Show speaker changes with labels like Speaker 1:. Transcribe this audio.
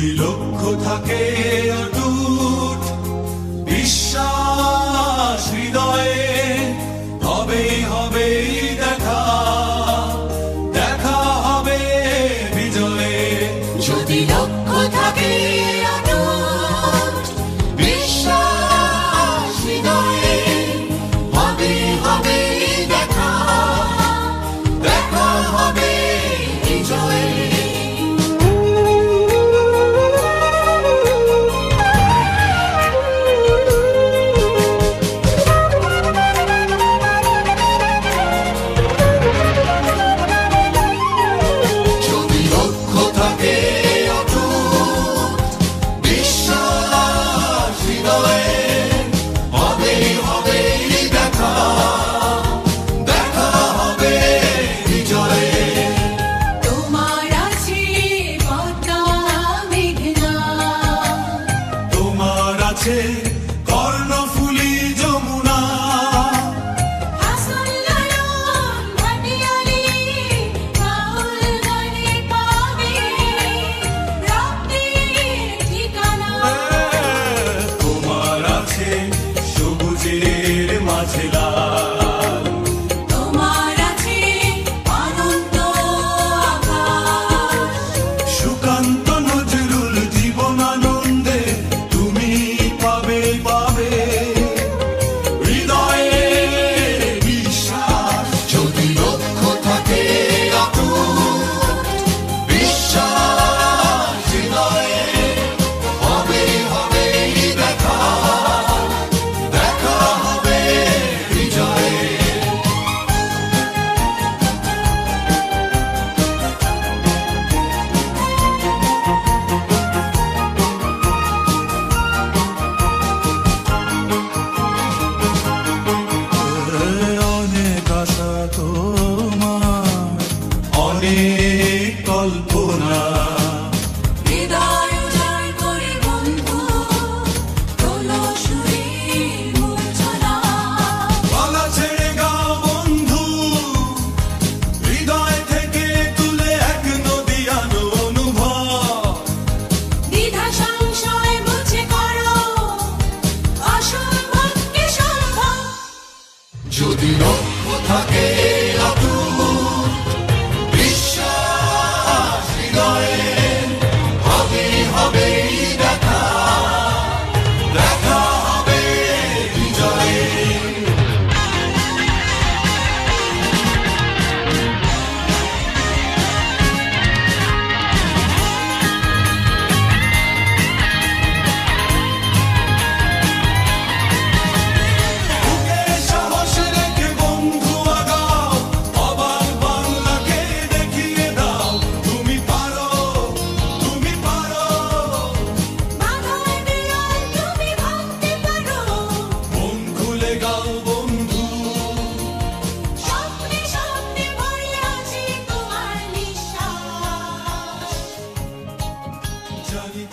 Speaker 1: যদি লক্ষ্য থাকে অটুট বিশ্বাস হৃদয়ে, হবেই হবে দেখা, দেখা হবে বিজয়ে।
Speaker 2: যদি লক্ষ্য থাকে অটুট বিশ্বাস হৃদয়ে, হবেই হবে দেখা, দেখা হবে বিজয়ে।
Speaker 1: কর্ণফুলী যমুনা,
Speaker 2: হাসান লালন ভাটিয়ালি, রাহুল গানে পাবে রক্তিমের ঠিকানা।
Speaker 1: তোমার আছে সবুজের মাঝে লাল,
Speaker 2: তোমার আছে অনন্ত আকাশ,
Speaker 1: সুকান্ত নজরুল জীবনানন্দে তুমি পাবে পাবে হৃদয়ে বিশ্বাস।
Speaker 2: যদি লক্ষ্য থাকে অটুট বিশ্বাস হৃদয়ে, হবেই হবে দেখা, দেখা হবে বিজয়ে।
Speaker 1: অনেক আশা তোমার, অনেক কল্পনা,
Speaker 2: হৃদয় উজাড় করে বন্ধু তোলো সুরের মূর্ছনা।
Speaker 1: গলা ছেড়ে গাও বন্ধু, হৃদয় থেকে তুলে এক নদীয়ানো অনুভব।
Speaker 2: দ্বিধা সংশয় মুছে করো অসম্ভবকে সম্ভব। যদি লক্ষ্য থাকে অটুট বিশ্বাস হৃদয়ে, হবেই হবে দেখা, দেখা হবে বিজয়ে।
Speaker 1: বুকে সাহস রেখে বন্ধু আগাও, অবাক বাংলাকে দেখিয়ে দাও তুমি পারো, তুমি পারো।
Speaker 2: বাধায় বিরাজ তুমি ভাঙতে পারো,
Speaker 1: মন খুলে গাও বন্ধু,
Speaker 2: স্বপ্নে স্বপ্নে ভরে আছে তোমার নিঃশ্বাস।
Speaker 1: জানি